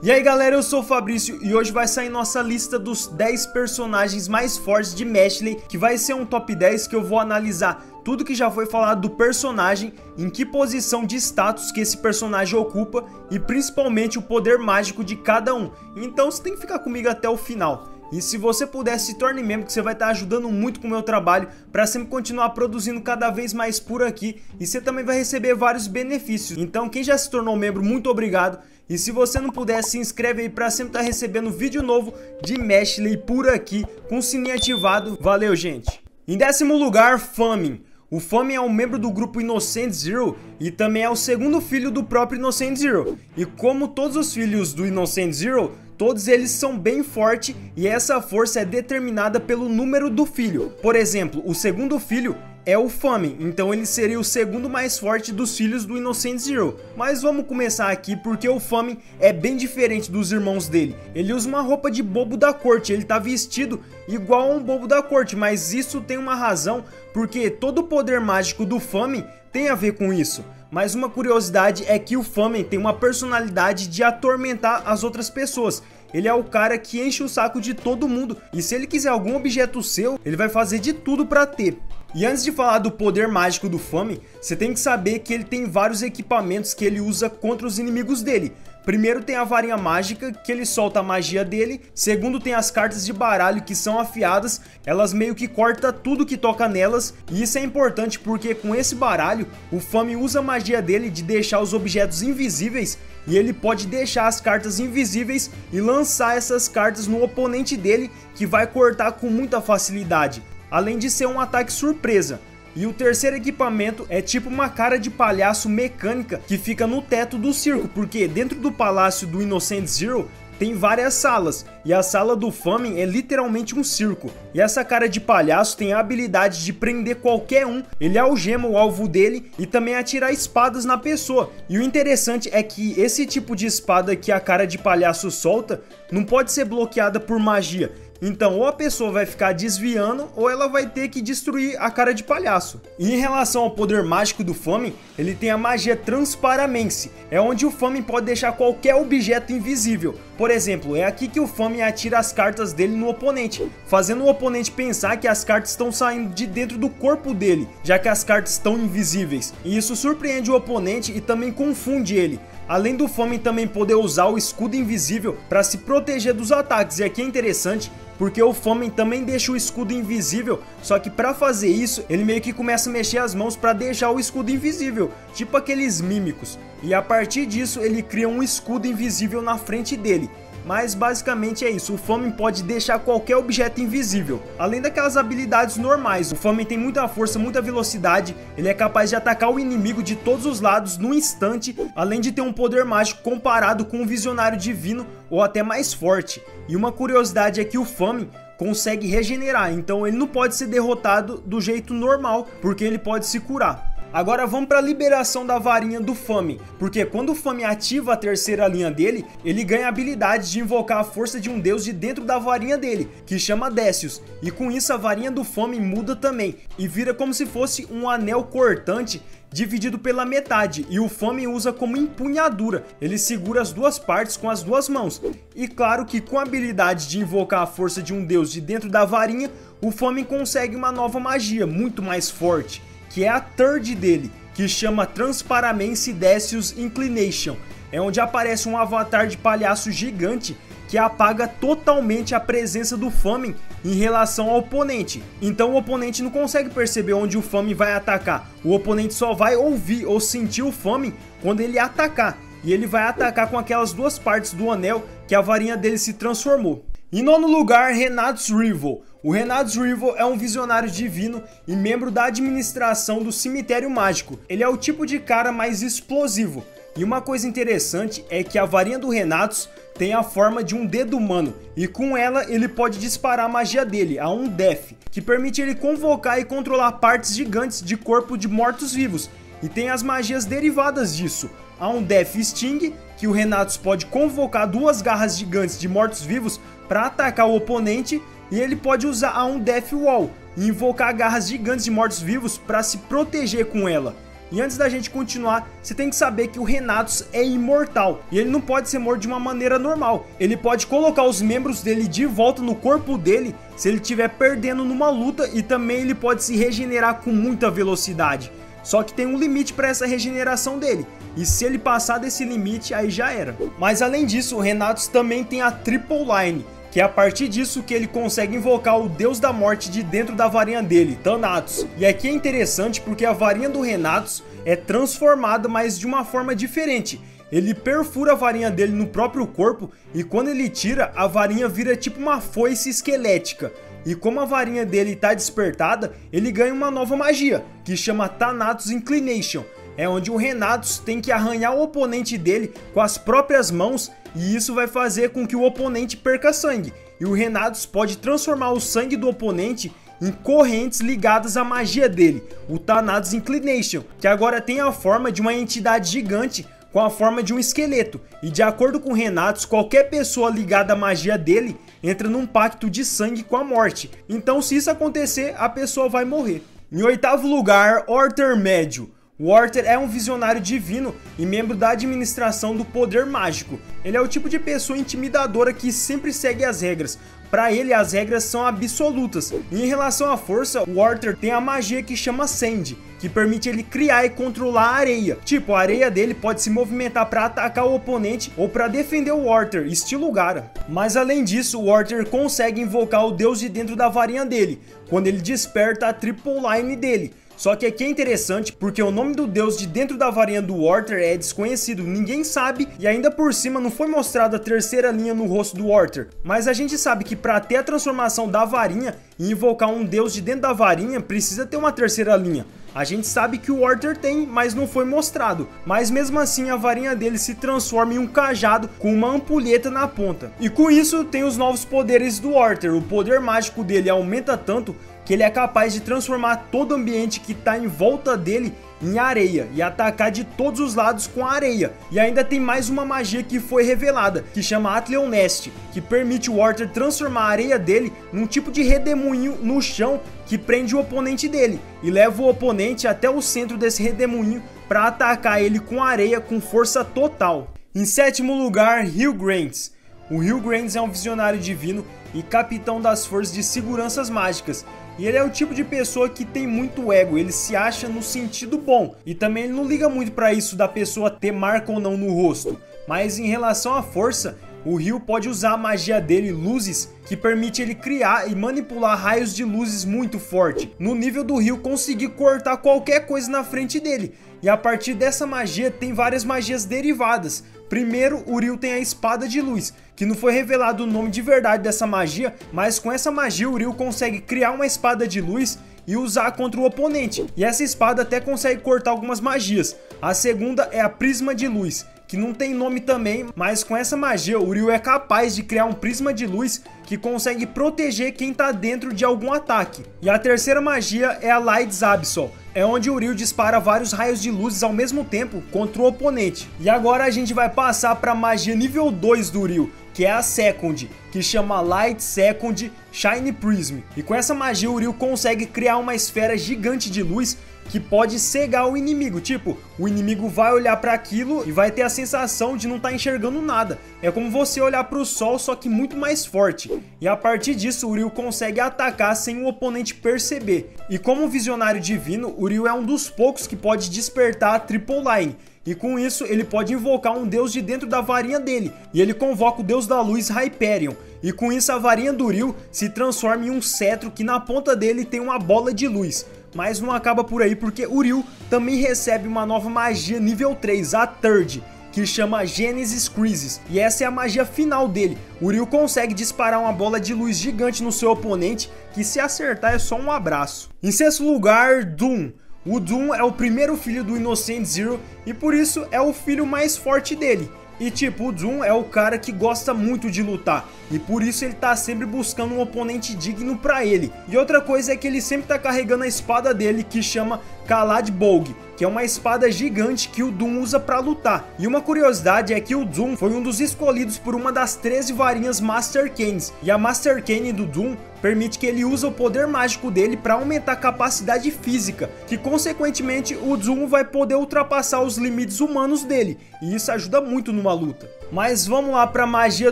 E aí galera, eu sou o Fabrício e hoje vai sair nossa lista dos 10 personagens mais fortes de Meshley, que vai ser um top 10 que eu vou analisar tudo que já foi falado do personagem, em que posição de status que esse personagem ocupa e principalmente o poder mágico de cada um. Então você tem que ficar comigo até o final. E se você puder, se torne membro, que você vai estar ajudando muito com o meu trabalho para sempre continuar produzindo cada vez mais por aqui. E você também vai receber vários benefícios. Então quem já se tornou membro, muito obrigado. E se você não puder, se inscreve aí para sempre estar recebendo vídeo novo de Meshley por aqui, com o sininho ativado. Valeu, gente! Em 10º lugar, Famin. O Famin é um membro do grupo Innocent Zero e também é o segundo filho do próprio Innocent Zero. E como todos os filhos do Innocent Zero, todos eles são bem fortes e essa força é determinada pelo número do filho. Por exemplo, o segundo filho é o Famin, então ele seria o segundo mais forte dos filhos do Innocent Zero. Mas vamos começar aqui porque o Famin é bem diferente dos irmãos dele. Ele usa uma roupa de bobo da corte, ele tá vestido igual a um bobo da corte, mas isso tem uma razão, porque todo o poder mágico do Famin tem a ver com isso. Mas uma curiosidade é que o Famin tem uma personalidade de atormentar as outras pessoas. Ele é o cara que enche o saco de todo mundo e se ele quiser algum objeto seu, ele vai fazer de tudo pra ter. E antes de falar do poder mágico do Famin, você tem que saber que ele tem vários equipamentos que ele usa contra os inimigos dele. Primeiro tem a varinha mágica, que ele solta a magia dele. Segundo tem as cartas de baralho que são afiadas, elas meio que cortam tudo que toca nelas. E isso é importante porque com esse baralho, o Famin usa a magia dele de deixar os objetos invisíveis. E ele pode deixar as cartas invisíveis e lançar essas cartas no oponente dele, que vai cortar com muita facilidade. Além de ser um ataque surpresa. E o terceiro equipamento é tipo uma cara de palhaço mecânica que fica no teto do circo, porque dentro do palácio do Innocent Zero tem várias salas, e a sala do Famin é literalmente um circo. E essa cara de palhaço tem a habilidade de prender qualquer um, ele algema o alvo dele e também atirar espadas na pessoa. E o interessante é que esse tipo de espada que a cara de palhaço solta não pode ser bloqueada por magia. Então ou a pessoa vai ficar desviando ou ela vai ter que destruir a cara de palhaço. E em relação ao poder mágico do Famin, ele tem a magia Transparência. É onde o Famin pode deixar qualquer objeto invisível. Por exemplo, é aqui que o Famin atira as cartas dele no oponente, fazendo o oponente pensar que as cartas estão saindo de dentro do corpo dele, já que as cartas estão invisíveis. E isso surpreende o oponente e também confunde ele. Além do Famin também poder usar o escudo invisível para se proteger dos ataques. E aqui é interessante porque o Famin também deixa o escudo invisível, só que para fazer isso ele meio que começa a mexer as mãos para deixar o escudo invisível, tipo aqueles mímicos. E a partir disso ele cria um escudo invisível na frente dele. Mas basicamente é isso, o Famin pode deixar qualquer objeto invisível. Além daquelas habilidades normais, o Famin tem muita força, muita velocidade, ele é capaz de atacar o inimigo de todos os lados num instante, além de ter um poder mágico comparado com um visionário divino ou até mais forte. E uma curiosidade é que o Famin consegue regenerar, então ele não pode ser derrotado do jeito normal, porque ele pode se curar. Agora vamos para a liberação da varinha do Famin, porque quando o Famin ativa a terceira linha dele, ele ganha a habilidade de invocar a força de um deus de dentro da varinha dele, que chama Decius, e com isso a varinha do Famin muda também, e vira como se fosse um anel cortante dividido pela metade, e o Famin usa como empunhadura, ele segura as duas partes com as duas mãos. E claro que com a habilidade de invocar a força de um deus de dentro da varinha, o Famin consegue uma nova magia, muito mais forte, que é a third dele, que chama Transparência Decius Inclination. É onde aparece um avatar de palhaço gigante que apaga totalmente a presença do Famin em relação ao oponente. Então o oponente não consegue perceber onde o Famin vai atacar. O oponente só vai ouvir ou sentir o Famin quando ele atacar. E ele vai atacar com aquelas duas partes do anel que a varinha dele se transformou. Em 9º lugar, Renatus Rival. O Renatus Rival é um visionário divino e membro da administração do cemitério mágico. Ele é o tipo de cara mais explosivo. E uma coisa interessante é que a varinha do Renatus tem a forma de um dedo humano, e com ela ele pode disparar a magia dele, a Undeath, que permite ele convocar e controlar partes gigantes de corpo de mortos-vivos. E tem as magias derivadas disso, a Undeath Sting, que o Renatus pode convocar duas garras gigantes de mortos-vivos para atacar o oponente, e ele pode usar a Undeath Wall e invocar garras gigantes de mortos-vivos para se proteger com ela. E antes da gente continuar, você tem que saber que o Renatus é imortal e ele não pode ser morto de uma maneira normal. Ele pode colocar os membros dele de volta no corpo dele se ele estiver perdendo numa luta, e também ele pode se regenerar com muita velocidade. Só que tem um limite para essa regeneração dele, e se ele passar desse limite, aí já era. Mas além disso, o Renatus também tem a Triple Line, que é a partir disso que ele consegue invocar o Deus da Morte de dentro da varinha dele, Thanatos. E aqui é interessante porque a varinha do Renatus é transformada, mas de uma forma diferente. Ele perfura a varinha dele no próprio corpo, e quando ele tira, a varinha vira tipo uma foice esquelética. E como a varinha dele está despertada, ele ganha uma nova magia, que chama Thanatos Inclination. É onde o Renatus tem que arranhar o oponente dele com as próprias mãos, e isso vai fazer com que o oponente perca sangue. E o Renatus pode transformar o sangue do oponente em correntes ligadas à magia dele, o Thanatos Inclination, que agora tem a forma de uma entidade gigante com a forma de um esqueleto. E de acordo com o Renatus, qualquer pessoa ligada à magia dele entra num pacto de sangue com a morte. Então se isso acontecer, a pessoa vai morrer. Em oitavo lugar, Orter Médio. O Orter é um visionário divino e membro da administração do poder mágico. Ele é o tipo de pessoa intimidadora que sempre segue as regras. Para ele, as regras são absolutas. E em relação à força, o Orter tem a magia que chama Sand, que permite ele criar e controlar a areia. Tipo, a areia dele pode se movimentar para atacar o oponente ou para defender o Orter, estilo Gaara. Mas além disso, o Orter consegue invocar o deus de dentro da varinha dele, quando ele desperta a Triple Line dele. Só que aqui é interessante porque o nome do deus de dentro da varinha do Orter é desconhecido, ninguém sabe, e ainda por cima não foi mostrada a terceira linha no rosto do Orter. Mas a gente sabe que para ter a transformação da varinha e invocar um deus de dentro da varinha precisa ter uma terceira linha. A gente sabe que o Orter tem, mas não foi mostrado. Mas mesmo assim a varinha dele se transforma em um cajado com uma ampulheta na ponta. E com isso tem os novos poderes do Orter. O poder mágico dele aumenta tanto que ele é capaz de transformar todo o ambiente que está em volta dele em areia e atacar de todos os lados com a areia. E ainda tem mais uma magia que foi revelada, que chama Atleon Nest, que permite o Orter transformar a areia dele num tipo de redemoinho no chão que prende o oponente dele e leva o oponente até o centro desse redemoinho para atacar ele com areia com força total. Em sétimo lugar, Hilgrants. O Hilgrants é um visionário divino e capitão das forças de seguranças mágicas. E ele é o tipo de pessoa que tem muito ego, ele se acha no sentido bom. E também ele não liga muito para isso da pessoa ter marca ou não no rosto. Mas em relação à força, o Hill pode usar a magia dele, Luzes, que permite ele criar e manipular raios de luzes muito forte, no nível do Hill conseguir cortar qualquer coisa na frente dele. E a partir dessa magia tem várias magias derivadas. Primeiro, o Ryu tem a espada de luz, que não foi revelado o nome de verdade dessa magia, mas com essa magia o Ryu consegue criar uma espada de luz e usar contra o oponente. E essa espada até consegue cortar algumas magias. A segunda é a prisma de luz, que não tem nome também, mas com essa magia o Ryu é capaz de criar um prisma de luz que consegue proteger quem está dentro de algum ataque. E a terceira magia é a Lights Absol, é onde o Ryu dispara vários raios de luzes ao mesmo tempo contra o oponente. E agora a gente vai passar para a magia nível 2 do Ryu, que é a Second, que chama Light Second Shine Prism. E com essa magia o Ryu consegue criar uma esfera gigante de luz que pode cegar o inimigo. Tipo, o inimigo vai olhar para aquilo e vai ter a sensação de não estar enxergando nada. É como você olhar para o sol, só que muito mais forte. E a partir disso o Ryu consegue atacar sem o oponente perceber. E como visionário divino, o Ryu é um dos poucos que pode despertar a Triple Line. E com isso ele pode invocar um deus de dentro da varinha dele, e ele convoca o deus da luz Hyperion. E com isso a varinha do Ryu se transforma em um cetro que na ponta dele tem uma bola de luz. Mas não acaba por aí, porque o Ryu também recebe uma nova magia nível 3, a Third, que chama Genesis Crisis, e essa é a magia final dele. O Ryu consegue disparar uma bola de luz gigante no seu oponente, que se acertar é só um abraço. Em sexto lugar, Doom. O Doom é o primeiro filho do Innocent Zero e por isso é o filho mais forte dele. E tipo, o Doom é o cara que gosta muito de lutar e por isso ele tá sempre buscando um oponente digno pra ele. E outra coisa é que ele sempre tá carregando a espada dele, que chama Kalad Bog, que é uma espada gigante que o Doom usa para lutar. E uma curiosidade é que o Doom foi um dos escolhidos por uma das 13 varinhas Master Canes, e a Master Cane do Doom permite que ele use o poder mágico dele para aumentar a capacidade física, que consequentemente o Doom vai poder ultrapassar os limites humanos dele, e isso ajuda muito numa luta. Mas vamos lá para a magia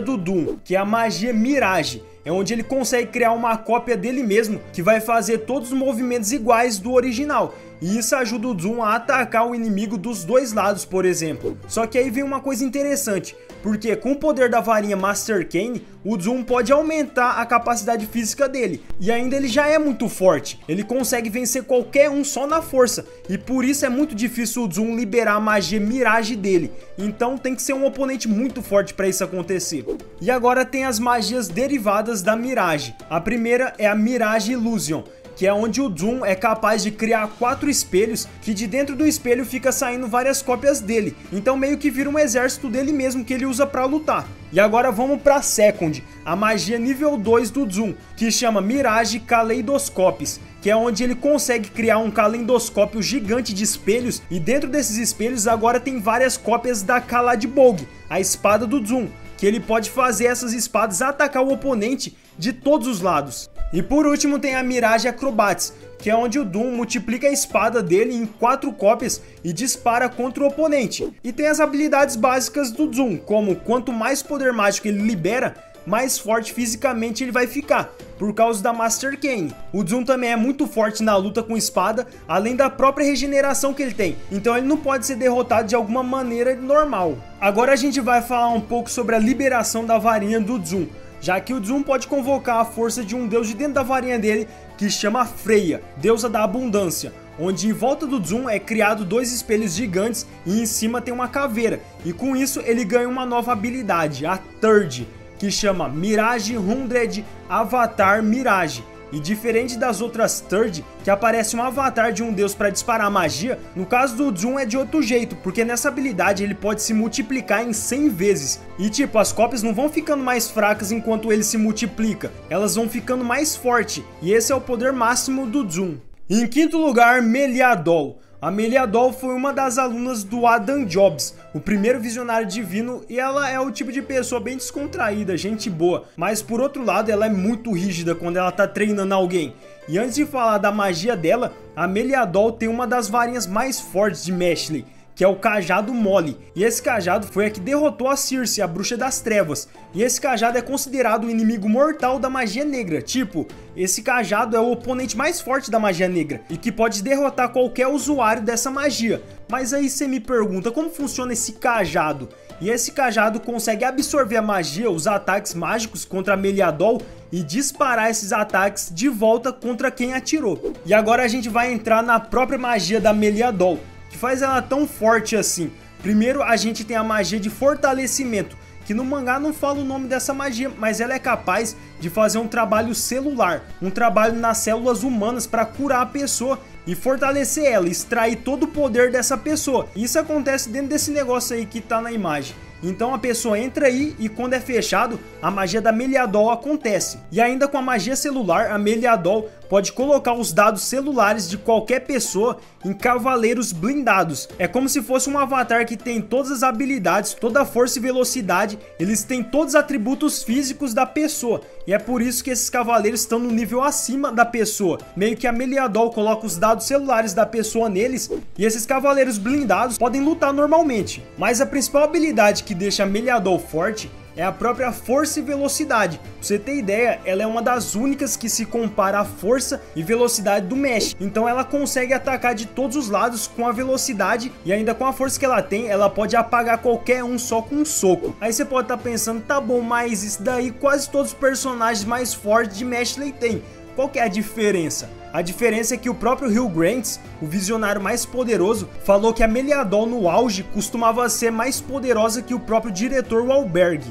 do Doom, que é a magia Mirage. É onde ele consegue criar uma cópia dele mesmo, que vai fazer todos os movimentos iguais do original. E isso ajuda o Doom a atacar o inimigo dos dois lados, por exemplo. Só que aí vem uma coisa interessante, porque com o poder da varinha Master Cane, o Doom pode aumentar a capacidade física dele. E ainda ele já é muito forte, ele consegue vencer qualquer um só na força. E por isso é muito difícil o Doom liberar a magia Mirage dele. Então tem que ser um oponente muito forte para isso acontecer. E agora tem as magias derivadas da Mirage. A primeira é a Mirage Illusion, que é onde o Doom é capaz de criar 4 espelhos, que de dentro do espelho fica saindo várias cópias dele, então meio que vira um exército dele mesmo que ele usa pra lutar. E agora vamos pra Second, a magia nível 2 do Doom, que chama Mirage Kaleidoscopes, que é onde ele consegue criar um caleidoscópio gigante de espelhos, e dentro desses espelhos agora tem várias cópias da Caladbolg, a espada do Doom, que ele pode fazer essas espadas atacar o oponente de todos os lados. E por último tem a Mirage Acrobats, que é onde o Doom multiplica a espada dele em 4 cópias e dispara contra o oponente. E tem as habilidades básicas do Doom, como quanto mais poder mágico ele libera, mais forte fisicamente ele vai ficar, por causa da Master Cane. O Doom também é muito forte na luta com espada, além da própria regeneração que ele tem, então ele não pode ser derrotado de alguma maneira normal. Agora a gente vai falar um pouco sobre a liberação da varinha do Doom, já que o Doom pode convocar a força de um deus de dentro da varinha dele, que chama Freya, deusa da abundância, onde em volta do Doom é criado 2 espelhos gigantes e em cima tem uma caveira, e com isso ele ganha uma nova habilidade, a Third, que chama Mirage 100 Avatar Mirage. E diferente das outras Third, que aparece um avatar de um deus para disparar magia, no caso do Doom é de outro jeito, porque nessa habilidade ele pode se multiplicar em 100 vezes. E tipo, as cópias não vão ficando mais fracas enquanto ele se multiplica, elas vão ficando mais fortes, e esse é o poder máximo do Doom. Em quinto lugar, Meliadol. A Meliadol foi uma das alunas do Adam Jobs, o primeiro visionário divino, e ela é o tipo de pessoa bem descontraída, gente boa, mas por outro lado ela é muito rígida quando ela tá treinando alguém. E antes de falar da magia dela, a Meliadol tem uma das varinhas mais fortes de Mashley, que é o Cajado Mole, e esse cajado foi a que derrotou a Circe, a bruxa das trevas, e esse cajado é considerado o inimigo mortal da magia negra, tipo, esse cajado é o oponente mais forte da magia negra, e que pode derrotar qualquer usuário dessa magia. Mas aí você me pergunta, como funciona esse cajado? E esse cajado consegue absorver a magia, os ataques mágicos contra a Meliadol, e disparar esses ataques de volta contra quem atirou. E agora a gente vai entrar na própria magia da Meliadol, que faz ela tão forte assim. Primeiro a gente tem a magia de fortalecimento, que no mangá não fala o nome dessa magia, mas ela é capaz de fazer um trabalho celular, um trabalho nas células humanas para curar a pessoa e fortalecer ela, extrair todo o poder dessa pessoa. Isso acontece dentro desse negócio aí que tá na imagem. Então a pessoa entra aí e quando é fechado, a magia da Meliadol acontece. E ainda com a magia celular, a Meliadol pode colocar os dados celulares de qualquer pessoa em cavaleiros blindados. É como se fosse um avatar que tem todas as habilidades, toda a força e velocidade, eles têm todos os atributos físicos da pessoa. E é por isso que esses cavaleiros estão no nível acima da pessoa. Meio que a Meliadol coloca os dados celulares da pessoa neles e esses cavaleiros blindados podem lutar normalmente. Mas a principal habilidade que deixa a Meliadol forte é a própria força e velocidade. Pra você ter ideia, ela é uma das únicas que se compara à força e velocidade do Mesh. Então ela consegue atacar de todos os lados com a velocidade e ainda com a força que ela tem, ela pode apagar qualquer um só com um soco. Aí você pode estar pensando, tá bom, mas isso daí quase todos os personagens mais fortes de Mashley tem. Qual que é a diferença? A diferença é que o próprio Hugh Grant, o visionário mais poderoso, falou que a Meliadol no auge costumava ser mais poderosa que o próprio diretor Wahlberg.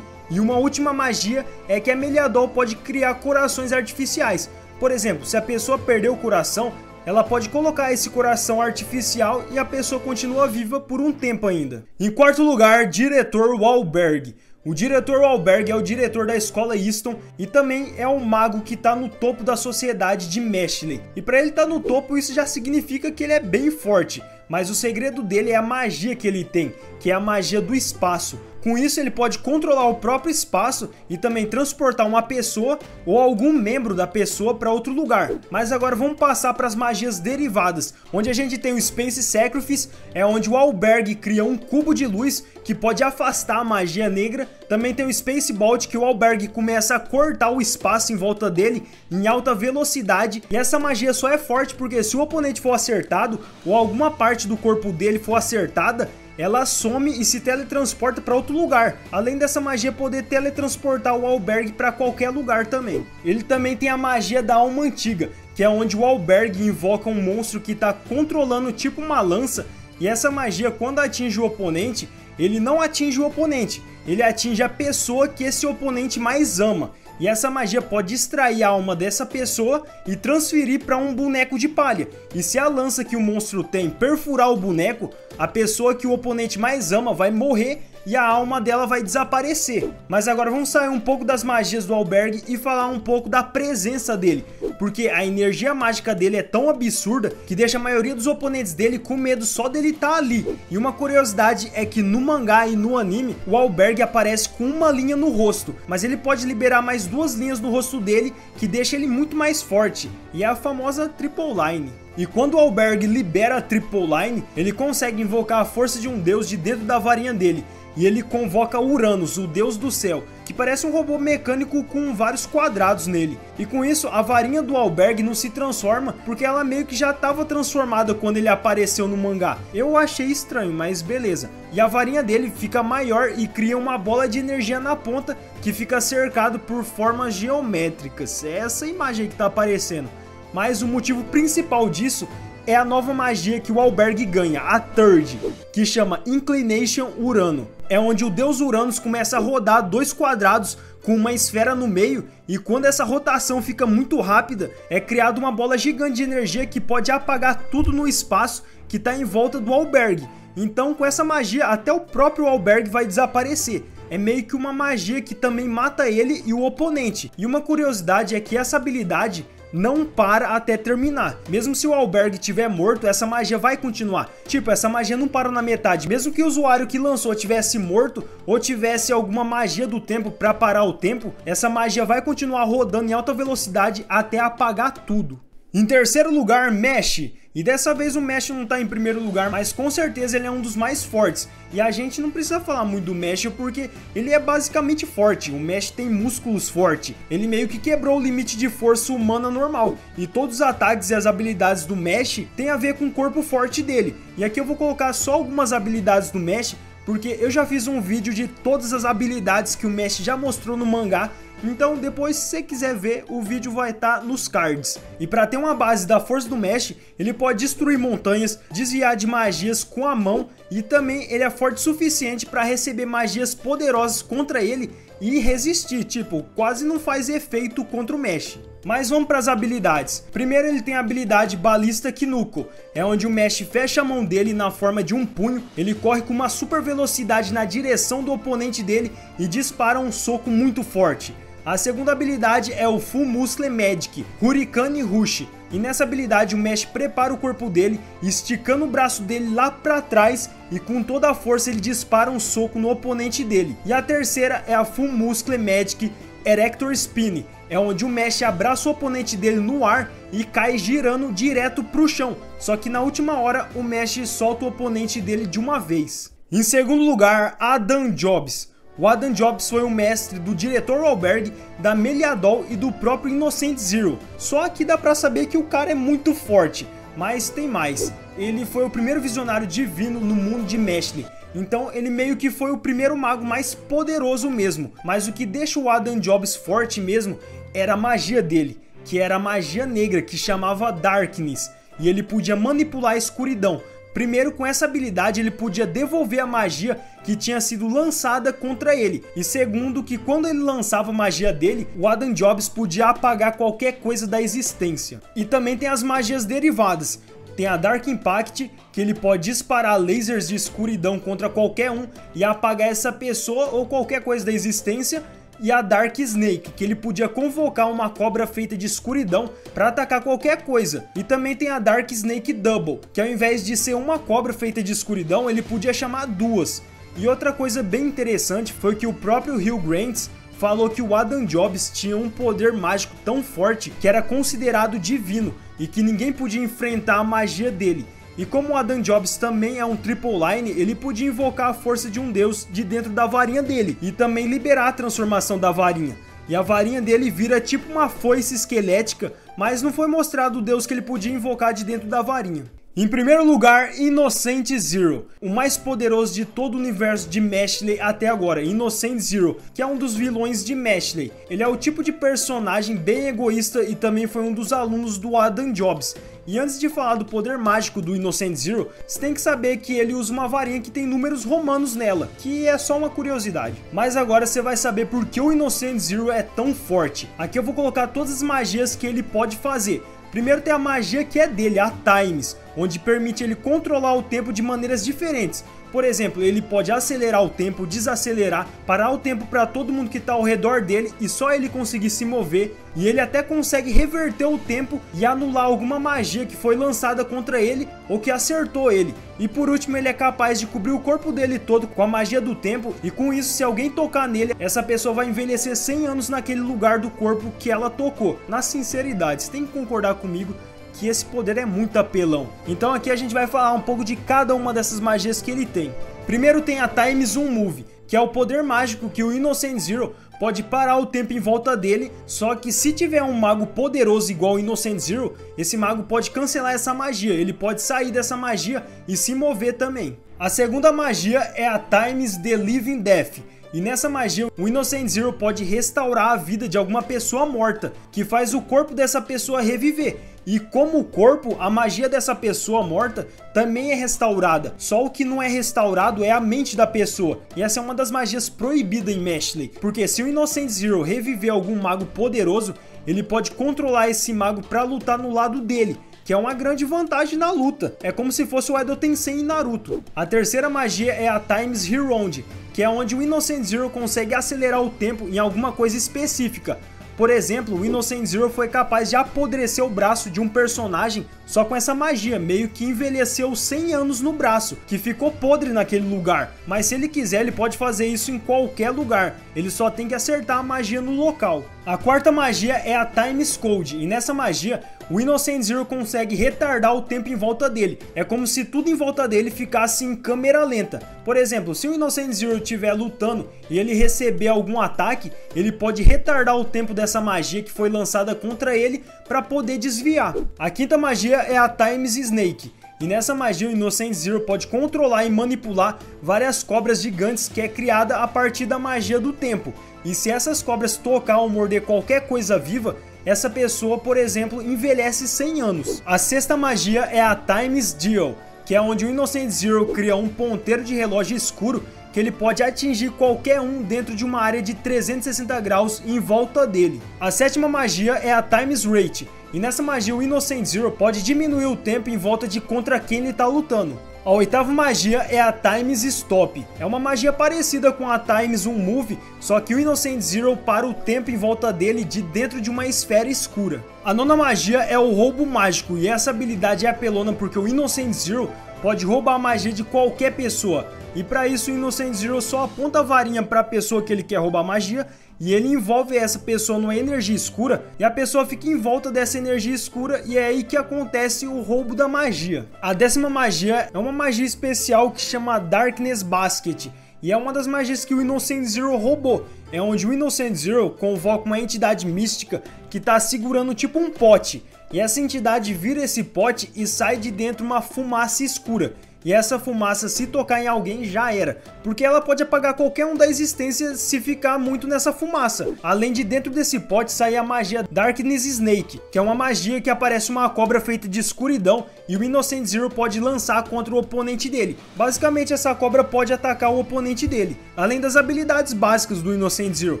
E uma última magia é que a Meliadol pode criar corações artificiais. Por exemplo, se a pessoa perder o coração, ela pode colocar esse coração artificial e a pessoa continua viva por um tempo ainda. Em quarto lugar, diretor Wahlberg. O diretor Wahlberg é o diretor da escola Easton e também é um mago que está no topo da sociedade de Mashley. E para ele estar no topo, isso já significa que ele é bem forte. mas o segredo dele é a magia que ele tem, que é a magia do espaço. Com isso ele pode controlar o próprio espaço e também transportar uma pessoa ou algum membro da pessoa para outro lugar. Mas agora vamos passar para as magias derivadas, onde a gente tem o Space Sacrifice, é onde o Albergue cria um cubo de luz que pode afastar a magia negra. Também tem o Space Bolt, que o Albergue começa a cortar o espaço em volta dele em alta velocidade, e essa magia só é forte porque se o oponente for acertado ou alguma parte do corpo dele for acertada, ela some e se teletransporta para outro lugar. Além dessa magia poder teletransportar o Albergue para qualquer lugar também. Ele também tem a magia da alma antiga, que é onde o Albergue invoca um monstro que está controlando tipo uma lança, e essa magia, quando atinge o oponente, ele não atinge o oponente, ele atinge a pessoa que esse oponente mais ama. E essa magia pode extrair a alma dessa pessoa e transferir para um boneco de palha. E se a lança que o monstro tem perfurar o boneco, a pessoa que o oponente mais ama vai morrer e a alma dela vai desaparecer. Mas agora vamos sair um pouco das magias do Albergue e falar um pouco da presença dele, porque a energia mágica dele é tão absurda que deixa a maioria dos oponentes dele com medo só dele estar ali. E uma curiosidade é que no mangá e no anime o Albergue aparece com uma linha no rosto, mas ele pode liberar mais 2 linhas no rosto dele que deixa ele muito mais forte, e é a famosa Triple Line. E quando o Albergue libera a Triple Line, ele consegue invocar a força de um deus de dentro da varinha dele. E ele convoca Uranus, o deus do céu, que parece um robô mecânico com vários quadrados nele. E com isso, a varinha do Albergue não se transforma, porque ela meio que já estava transformada quando ele apareceu no mangá. Eu achei estranho, mas beleza. E a varinha dele fica maior e cria uma bola de energia na ponta, que fica cercado por formas geométricas. É essa imagem aí que está aparecendo. Mas o motivo principal disso é a nova magia que o Albergue ganha, a Third, que chama Inclination Urano. É onde o deus Uranus começa a rodar 2 quadrados com uma esfera no meio, e quando essa rotação fica muito rápida, é criada uma bola gigante de energia que pode apagar tudo no espaço que está em volta do Albergue. Então com essa magia até o próprio Albergue vai desaparecer. É meio que uma magia que também mata ele e o oponente. E uma curiosidade é que essa habilidade não para até terminar. Mesmo se o Albergue estiver morto, essa magia vai continuar. Tipo, essa magia não para na metade. Mesmo que o usuário que lançou tivesse morto ou tivesse alguma magia do tempo para parar o tempo, essa magia vai continuar rodando em alta velocidade até apagar tudo. Em terceiro lugar, Mesh. E dessa vez o Mesh não está em primeiro lugar, mas com certeza ele é um dos mais fortes. E a gente não precisa falar muito do Mesh porque ele é basicamente forte. O Mesh tem músculos fortes. Ele meio que quebrou o limite de força humana normal. E todos os ataques e as habilidades do Mesh têm a ver com o corpo forte dele. E aqui eu vou colocar só algumas habilidades do Mesh, porque eu já fiz um vídeo de todas as habilidades que o Mesh já mostrou no mangá. Então depois, se você quiser ver, o vídeo vai estar nos cards. E para ter uma base da força do Mesh, ele pode destruir montanhas, desviar de magias com a mão, e também ele é forte o suficiente para receber magias poderosas contra ele e resistir, tipo, quase não faz efeito contra o Mesh. Mas vamos para as habilidades. Primeiro ele tem a habilidade Balista Kinuko, é onde o Mesh fecha a mão dele na forma de um punho, ele corre com uma super velocidade na direção do oponente dele e dispara um soco muito forte. A segunda habilidade é o Full Muscle Magic, Hurricane Rush. E nessa habilidade o Mesh prepara o corpo dele, esticando o braço dele lá pra trás e com toda a força ele dispara um soco no oponente dele. E a terceira é a Full Muscle Magic Erector Spin, é onde o Mesh abraça o oponente dele no ar e cai girando direto pro chão. Só que na última hora o Mesh solta o oponente dele de uma vez. Em segundo lugar, Adam Jobs. O Adam Jobs foi o mestre do diretor Albergue, da Meliadol e do próprio Innocent Zero. Só aqui dá pra saber que o cara é muito forte, mas tem mais. Ele foi o primeiro visionário divino no mundo de Meshle. Então ele meio que foi o primeiro mago mais poderoso mesmo. Mas o que deixa o Adam Jobs forte mesmo era a magia dele, que era a magia negra, que chamava Darkness. E ele podia manipular a escuridão. Primeiro, com essa habilidade ele podia devolver a magia que tinha sido lançada contra ele. E segundo, que quando ele lançava a magia dele, o Adam Jobs podia apagar qualquer coisa da existência. E também tem as magias derivadas. Tem a Dark Impact, que ele pode disparar lasers de escuridão contra qualquer um e apagar essa pessoa ou qualquer coisa da existência. e a Dark Snake, que ele podia convocar uma cobra feita de escuridão para atacar qualquer coisa. E também tem a Dark Snake Double, que ao invés de ser uma cobra feita de escuridão, ele podia chamar duas. E outra coisa bem interessante foi que o próprio Hugh Grant falou que o Adam Jobbs tinha um poder mágico tão forte que era considerado divino e que ninguém podia enfrentar a magia dele. E como o Adam Jobbs também é um triple line, ele podia invocar a força de um deus de dentro da varinha dele e também liberar a transformação da varinha. E a varinha dele vira tipo uma foice esquelética, mas não foi mostrado o deus que ele podia invocar de dentro da varinha. Em primeiro lugar, Innocent Zero, o mais poderoso de todo o universo de Mashley até agora, Innocent Zero, que é um dos vilões de Mashley. Ele é o tipo de personagem bem egoísta e também foi um dos alunos do Adam Jobbs. E antes de falar do poder mágico do Innocent Zero, você tem que saber que ele usa uma varinha que tem números romanos nela, que é só uma curiosidade. Mas agora você vai saber por que o Innocent Zero é tão forte. Aqui eu vou colocar todas as magias que ele pode fazer. Primeiro tem a magia que é dele, a Times, onde permite ele controlar o tempo de maneiras diferentes. Por exemplo, ele pode acelerar o tempo, desacelerar, parar o tempo para todo mundo que está ao redor dele e só ele conseguir se mover. E ele até consegue reverter o tempo e anular alguma magia que foi lançada contra ele ou que acertou ele. E por último, ele é capaz de cobrir o corpo dele todo com a magia do tempo e com isso, se alguém tocar nele, essa pessoa vai envelhecer 100 anos naquele lugar do corpo que ela tocou. Na sinceridade, você tem que concordar comigo que esse poder é muito apelão. Então aqui a gente vai falar um pouco de cada uma dessas magias que ele tem. Primeiro tem a Time Zoom Move, que é o poder mágico que o Innocent Zero pode parar o tempo em volta dele, só que se tiver um mago poderoso igual o Innocent Zero, esse mago pode cancelar essa magia, ele pode sair dessa magia e se mover também. A segunda magia é a Times The Living Death. E nessa magia, o Innocent Zero pode restaurar a vida de alguma pessoa morta, que faz o corpo dessa pessoa reviver. E como o corpo, a magia dessa pessoa morta também é restaurada. Só o que não é restaurado é a mente da pessoa. E essa é uma das magias proibidas em Mashley. Porque se o Innocent Zero reviver algum mago poderoso, ele pode controlar esse mago para lutar no lado dele, que é uma grande vantagem na luta. É como se fosse o Edo Tensei em Naruto. A terceira magia é a Times Reround, que é onde o Innocent Zero consegue acelerar o tempo em alguma coisa específica. Por exemplo, o Innocent Zero foi capaz de apodrecer o braço de um personagem só com essa magia, meio que envelheceu 100 anos no braço, que ficou podre naquele lugar. Mas se ele quiser, ele pode fazer isso em qualquer lugar, ele só tem que acertar a magia no local. A quarta magia é a Times Code, e nessa magia, o Innocent Zero consegue retardar o tempo em volta dele. É como se tudo em volta dele ficasse em câmera lenta. Por exemplo, se o Innocent Zero estiver lutando e ele receber algum ataque, ele pode retardar o tempo dessa magia que foi lançada contra ele para poder desviar. A quinta magia é a Times Snake. E nessa magia o Innocent Zero pode controlar e manipular várias cobras gigantes que é criada a partir da magia do tempo. E se essas cobras tocar ou morder qualquer coisa viva, essa pessoa, por exemplo, envelhece 100 anos. A sexta magia é a Times Deal, que é onde o Innocent Zero cria um ponteiro de relógio escuro que ele pode atingir qualquer um dentro de uma área de 360 graus em volta dele. A sétima magia é a Times Rate, e nessa magia o Innocent Zero pode diminuir o tempo em volta de contra quem ele está lutando. A oitava magia é a Times Stop. É uma magia parecida com a Times Move, só que o Innocent Zero para o tempo em volta dele de dentro de uma esfera escura. A nona magia é o roubo mágico, e essa habilidade é apelona porque o Innocent Zero pode roubar a magia de qualquer pessoa. E para isso o Innocent Zero só aponta a varinha para a pessoa que ele quer roubar magia e ele envolve essa pessoa numa energia escura e a pessoa fica em volta dessa energia escura e é aí que acontece o roubo da magia. A décima magia é uma magia especial que chama Darkness Basket e é uma das magias que o Innocent Zero roubou. É onde o Innocent Zero convoca uma entidade mística que está segurando tipo um pote. E essa entidade vira esse pote e sai de dentro uma fumaça escura. E essa fumaça, se tocar em alguém, já era, porque ela pode apagar qualquer um da existência se ficar muito nessa fumaça. Além de dentro desse pote sair a magia Darkness Snake, que é uma magia que aparece uma cobra feita de escuridão e o Innocent Zero pode lançar contra o oponente dele. Basicamente essa cobra pode atacar o oponente dele. Além das habilidades básicas do Innocent Zero,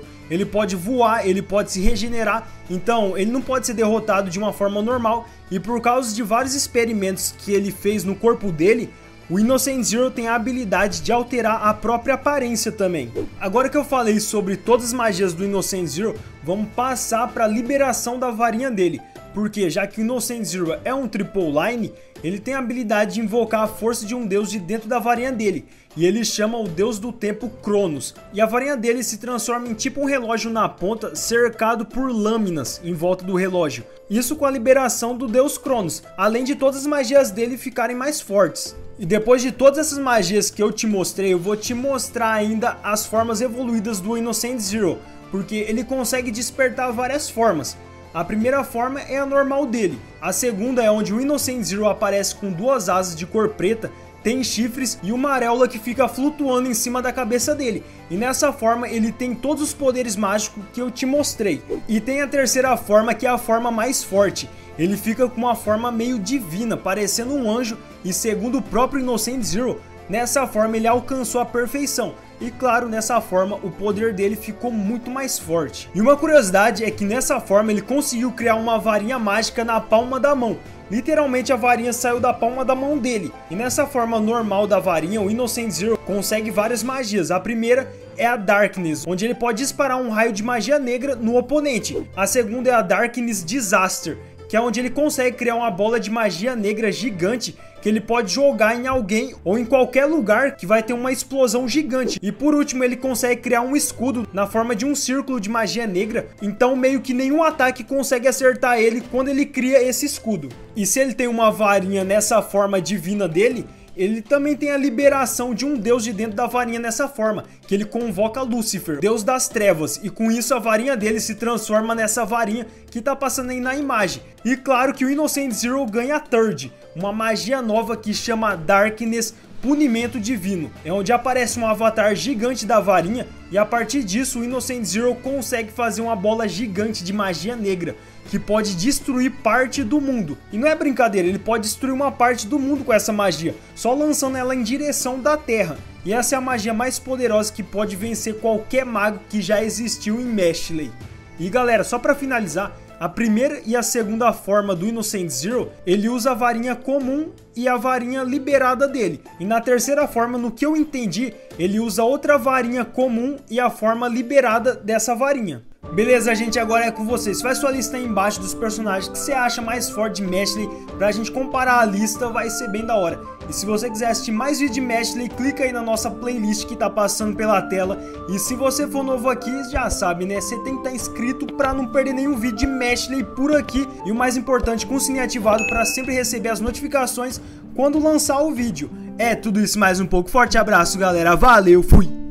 ele pode voar, ele pode se regenerar, então ele não pode ser derrotado de uma forma normal. E por causa de vários experimentos que ele fez no corpo dele, o Innocent Zero tem a habilidade de alterar a própria aparência também. Agora que eu falei sobre todas as magias do Innocent Zero, vamos passar para a liberação da varinha dele. Porque já que o Innocent Zero é um triple line, ele tem a habilidade de invocar a força de um deus de dentro da varinha dele. E ele chama o deus do tempo Cronos. E a varinha dele se transforma em tipo um relógio na ponta, cercado por lâminas em volta do relógio. Isso com a liberação do deus Cronos, além de todas as magias dele ficarem mais fortes. E depois de todas essas magias que eu te mostrei, eu vou te mostrar ainda as formas evoluídas do Innocent Zero, porque ele consegue despertar várias formas. A primeira forma é a normal dele, a segunda é onde o Innocent Zero aparece com duas asas de cor preta, tem chifres e uma auréola que fica flutuando em cima da cabeça dele. E nessa forma ele tem todos os poderes mágicos que eu te mostrei. E tem a terceira forma, que é a forma mais forte. Ele fica com uma forma meio divina, parecendo um anjo, e segundo o próprio Innocent Zero, nessa forma ele alcançou a perfeição. E claro, nessa forma o poder dele ficou muito mais forte. E uma curiosidade é que nessa forma ele conseguiu criar uma varinha mágica na palma da mão. Literalmente a varinha saiu da palma da mão dele. E nessa forma normal da varinha, o Innocent Zero consegue várias magias. A primeira é a Darkness, onde ele pode disparar um raio de magia negra no oponente. A segunda é a Darkness Disaster, que é onde ele consegue criar uma bola de magia negra gigante que ele pode jogar em alguém ou em qualquer lugar que vai ter uma explosão gigante. E por último ele consegue criar um escudo na forma de um círculo de magia negra, então meio que nenhum ataque consegue acertar ele quando ele cria esse escudo. E se ele tem uma varinha nessa forma divina dele, ele também tem a liberação de um deus de dentro da varinha nessa forma, que ele convoca Lúcifer, deus das trevas, e com isso a varinha dele se transforma nessa varinha que tá passando aí na imagem. E claro que o Innocent Zero ganha a Third, uma magia nova que chama Darkness Punimento Divino. É onde aparece um avatar gigante da varinha e a partir disso o Innocent Zero consegue fazer uma bola gigante de magia negra que pode destruir parte do mundo. E não é brincadeira, ele pode destruir uma parte do mundo com essa magia, só lançando ela em direção da Terra. E essa é a magia mais poderosa que pode vencer qualquer mago que já existiu em Meshley. E galera, só para finalizar, a primeira e a segunda forma do Innocent Zero, ele usa a varinha comum e a varinha liberada dele. E na terceira forma, no que eu entendi, ele usa outra varinha comum e a forma liberada dessa varinha. Beleza, gente, agora é com vocês. Faz sua lista aí embaixo dos personagens que você acha mais forte de Meshley, pra gente comparar a lista, vai ser bem da hora. E se você quiser assistir mais vídeos de Meshley, clica aí na nossa playlist que tá passando pela tela. E se você for novo aqui, já sabe, né? Você tem que estar inscrito pra não perder nenhum vídeo de Meshley por aqui. E o mais importante, com o sininho ativado pra sempre receber as notificações quando lançar o vídeo. É tudo isso mais um pouco. Forte abraço, galera. Valeu, fui!